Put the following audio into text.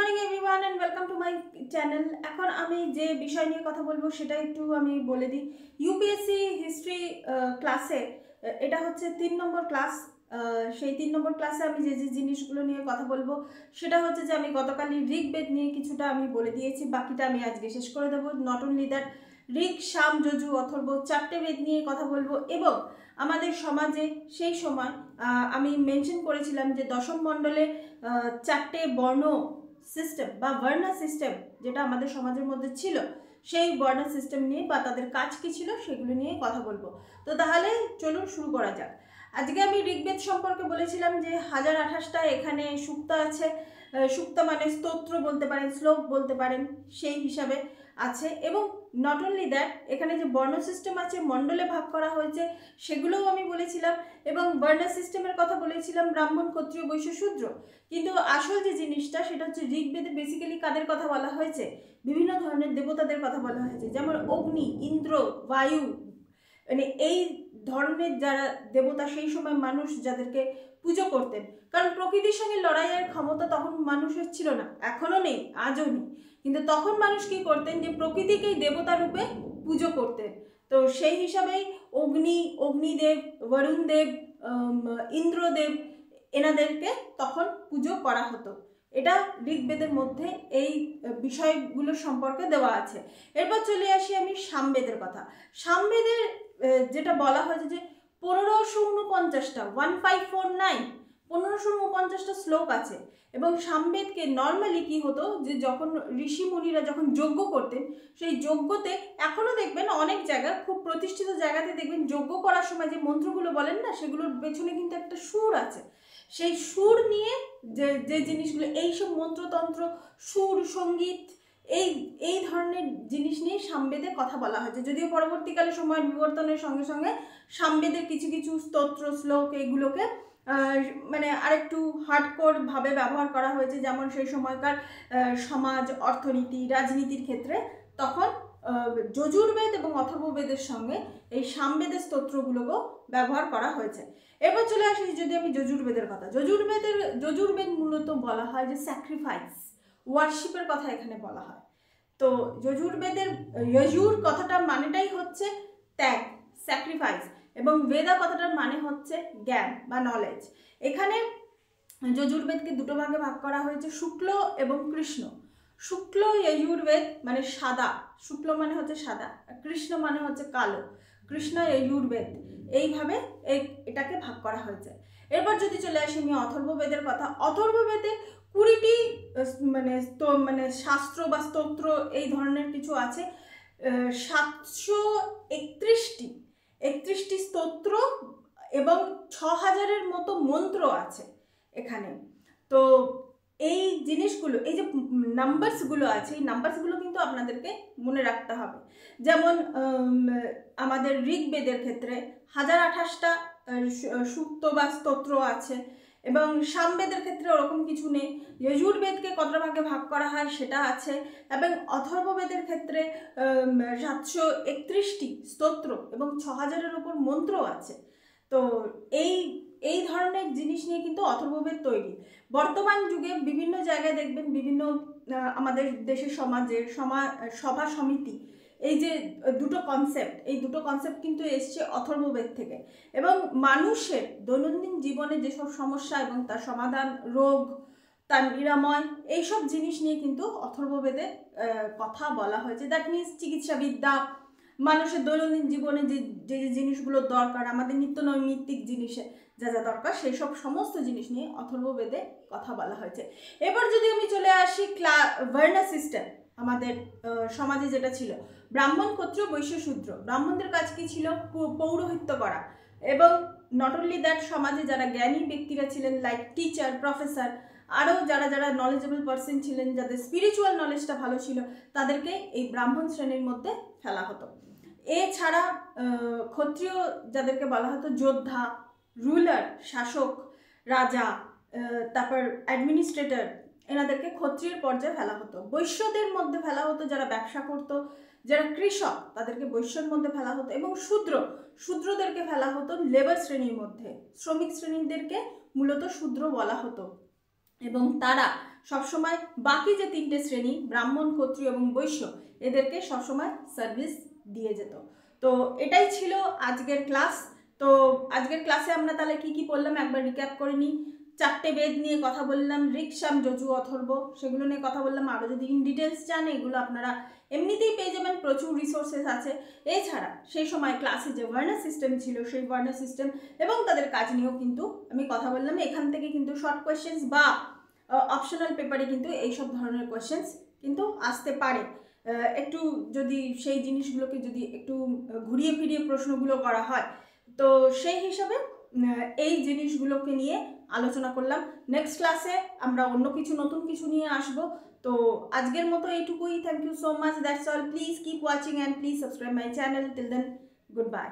Morning everyone and welcome to my channel. এখন আমি যে বিষয় নিয়ে কথা বলবো সেটা একটু আমি বলে দিই। ইউপিএসসি হিস্ট্রি ক্লাসে এটা হচ্ছে 3 নম্বর ক্লাস। সেই 3 নম্বর ক্লাসে আমি যে যে জিনিসগুলো নিয়ে কথা বলবো সেটা হচ্ছে যে আমি গতকালই ঋগ্বেদ নিয়ে কিছুটা আমি বলে দিয়েছি, বাকিটা আমি আজকে শেষ করে দেবো। নট অনলি দ্যাট, ঋগ, সাম, যজু, অথর্ব 4টে বেদ নিয়ে কথা বলবো। এবং আমাদের সমাজে সেই সময় আমি মেনশন করেছিলাম যে দশম মণ্ডলে 4টে বর্ণ সিস্টেম বা বর্ণ সিস্টেম যেটা আমাদের সমাজের মধ্যে ছিল, সেই বর্ণ সিস্টেম নিয়ে বা তাদের কাজ কী ছিল সেগুলো নিয়ে কথা বলবো। তো তাহলে চলুন শুরু করা যাক। আজকে আমি ঋগ্বেদ সম্পর্কে বলেছিলাম যে 1028টা এখানে সূক্ত আছে। সূক্ত মানে স্তোত্র বলতে পারেন, শ্লোক বলতে পারেন, সেই হিসাবে আছে। এবং নট অনলি দ্যাট, এখানে যে বর্ণ সিস্টেম আছে, মণ্ডলে ভাগ করা হয়েছে, সেগুলোও আমি বলেছিলাম। এবং বর্ণ সিস্টেমের কথা বলেছিলাম ব্রাহ্মণ, ক্ষত্রিয়, বৈশ্য, শূদ্র। কিন্তু আসল যে জিনিসটা সেটা হচ্ছে ঋগ্বেদে বেসিক্যালি কাদের কথা বলা হয়েছে, বিভিন্ন ধরনের দেবতাদের কথা বলা হয়েছে, যেমন অগ্নি, ইন্দ্র, বায়ু, মানে এই ধরনের যারা দেবতা সেই সময় মানুষ যাদেরকে পুজো করতেন। কারণ প্রকৃতির সঙ্গে লড়াইয়ের ক্ষমতা তখন মানুষের ছিল না, এখনও নেই, আজও নেই। কিন্তু তখন মানুষ কি করতেন, যে প্রকৃতিকেই দেবতা রূপে পুজো করতেন। তো সেই হিসাবেই অগ্নিদেব, বরুণদেব, ইন্দ্রদেব, এনাদেরকে তখন পুজো করা হতো। এটা ঋগ্বেদের মধ্যে এই বিষয়গুলো সম্পর্কে দেওয়া আছে। এরপর চলে আসি আমি সামবেদের কথা। সামবেদের যেটা বলা হয়েছে যে 1549টা 1549টা শ্লোক আছে। এবং সামবেদকে নর্মালি কি হতো, যে যখন ঋষি মুনিরা যখন যজ্ঞ করতেন, সেই যজ্ঞতে এখনও দেখবেন অনেক জায়গা, খুব প্রতিষ্ঠিত জায়গাতে দেখবেন যজ্ঞ করার সময় যে মন্ত্রগুলো বলেন না, সেগুলোর পেছনে কিন্তু একটা সুর আছে। সেই সুর নিয়ে যে জিনিসগুলো, এইসব মন্ত্রতন্ত্র, সুর, সঙ্গীত, এই ধরনের জিনিস নিয়ে সামবেদে কথা বলা হয়েছে। যদিও পরবর্তীকালে সময়ের বিবর্তনের সঙ্গে সঙ্গে সামবেদের কিছু কিছু স্তোত্র, শ্লোক, এগুলোকে মানে আরেকটু হার্ডকোর ভাবে ব্যবহার করা হয়েছে। যেমন সেই সময়কার সমাজ, অর্থনীতি, রাজনীতির ক্ষেত্রে তখন যজুর্বেদ এবং অথর্ববেদের সঙ্গে এই সামবেদের স্তোত্রগুলোকেও ব্যবহার করা হয়েছে। এবার চলে আসি যদি আমি যজুর্বেদের কথা। যজুর্বেদ মূলত বলা হয় যে স্যাক্রিফাইস, ওয়ার্শিপের কথা এখানে বলা হয়। তো যজুর্বেদের যজুর কথাটার মানেটাই হচ্ছে ত্যাগ, স্যাক্রিফাইস, এবং বেদা কথাটার মানে হচ্ছে জ্ঞান বা নলেজ। এখানে যজুর্বেদকে দুটো ভাগে ভাগ করা হয়েছে, শুক্ল এবং কৃষ্ণ। শুক্ল যজুর্বেদ মানে সাদা, শুক্ল মানে হচ্ছে সাদা, কৃষ্ণ মানে হচ্ছে কালো, কৃষ্ণ যজুর্বেদ, এইভাবে এটাকে ভাগ করা হয়েছে। এরপর যদি চলে আসি আমি অথর্ববেদের কথা। অথর্ববেদে 20টি মানে শাস্ত্র বা স্তোত্র এই ধরনের কিছু আছে। 731টি স্তোত্র এবং 6000-এর মতো মন্ত্র আছে এখানে। তো এই জিনিসগুলো, এই যে নাম্বারসগুলো আছে, এই নাম্বারসগুলো কিন্তু আপনাদেরকে মনে রাখতে হবে। যেমন আমাদের ঋগ্বেদের ক্ষেত্রে 1028টা সূক্ত বা স্তোত্র আছে, এবং সামবেদের ক্ষেত্রে ওরকম কিছু নেই। যজুর্বেদকে কতটা ভাগে ভাগ করা হয় সেটা আছে, এবং অথর্ববেদের ক্ষেত্রে 731টি স্তোত্র এবং 6000-এর ওপর মন্ত্র আছে। তো এই ধরনের জিনিস নিয়ে কিন্তু অথর্ববেদ তৈরি। বর্তমান যুগে বিভিন্ন জায়গায় দেখবেন, বিভিন্ন আমাদের দেশের সমাজের সভা সমিতি, এই যে দুটো কনসেপ্ট কিন্তু এসছে অথর্ববেদ থেকে। এবং মানুষের দৈনন্দিন জীবনে যেসব সমস্যা এবং তার সমাধান, রোগ, তার নিরাময়, এইসব জিনিস নিয়ে কিন্তু অথর্ববেদে কথা বলা হয়েছে। দ্যাট মিনস চিকিৎসাবিদ্যা, মানুষের দৈনন্দিন জীবনে যে জিনিসগুলো দরকার, আমাদের নিত্য নৈমিত্তিক জিনিসে যা যা দরকার, সেই সব সমস্ত জিনিস নিয়ে অথর্ববেদে কথা বলা হয়েছে। এবার যদি আমি চলে আসি বর্ণ সিস্টেম, আমাদের সমাজে যেটা ছিল ব্রাহ্মণ, ক্ষত্রিয়, বৈশ্য, শূদ্র। ব্রাহ্মণদের কাজ কি ছিল? পৌরোহিত্য করা। এবং নট অনলি দ্যাট, সমাজে যারা জ্ঞানী ব্যক্তিরা ছিলেন, লাইক টিচার, প্রফেসর, আরও যারা নলেজেবল পার্সন ছিলেন, যাদের স্পিরিচুয়াল নলেজটা ভালো ছিল, তাদেরকে এই ব্রাহ্মণ শ্রেণীর মধ্যে ফেলা হতো। এছাড়া ক্ষত্রিয় যাদেরকে বলা হতো যোদ্ধা, রুলার, শাসক, রাজা, তারপর অ্যাডমিনিস্ট্রেটর, এনাদেরকে ক্ষত্রিয়ের পর্যায়ে ফেলা হতো। বৈশ্যদের মধ্যে ফেলা হতো যারা ব্যবসা করতো, যারা কৃষক, তাদেরকে বৈশ্যর মধ্যে ফেলা হতো। এবং শূদ্রদেরকে ফেলা হতো লেবার শ্রেণীর মধ্যে, শ্রমিক শ্রেণীদেরকে মূলত শূদ্র বলা হতো। এবং তারা সবসময় বাকি যে তিনটে শ্রেণী ব্রাহ্মণ, ক্ষত্রিয় এবং বৈশ্য এদেরকে সবসময় সার্ভিস দিয়ে যেত। তো এটাই ছিল আজকের ক্লাস। তো আজকের ক্লাসে আমরা তাহলে কি কি পড়লাম একবার রিক্যাপ করে নিই। 4টে বেদ নিয়ে কথা বললাম, ঋক, সাম, যজু, অথর্ব, সেগুলো নিয়ে কথা বললাম। আরও যদি ইন ডিটেলস চান এগুলো আপনারা এমনিতেই পেয়ে যাবেন, প্রচুর রিসোর্সেস আছে। এছাড়া সেই সময় ক্লাসে যে ভার্না সিস্টেম ছিল সেই ভার্না সিস্টেম এবং তাদের কাজ নিয়েও কিন্তু আমি কথা বললাম। এখান থেকে কিন্তু শর্ট কোয়েশ্চেন্স বা অপশনাল পেপারে কিন্তু এইসব ধরনের কোয়েশ্চেন্স কিন্তু আসতে পারে। একটু যদি সেই জিনিসগুলোকে যদি একটু ঘুরিয়ে ফিরিয়ে প্রশ্নগুলো করা হয়, তো সেই হিসাবে এই জিনিসগুলোকে নিয়ে আলোচনা করলাম। নেক্সট ক্লাসে আমরা অন্য কিছু নতুন কিছু নিয়ে আসবো। তো আজকের মতো এইটুকুই। Thank you so much, that's all. Please keep watching and please subscribe my channel. Till then, good bye.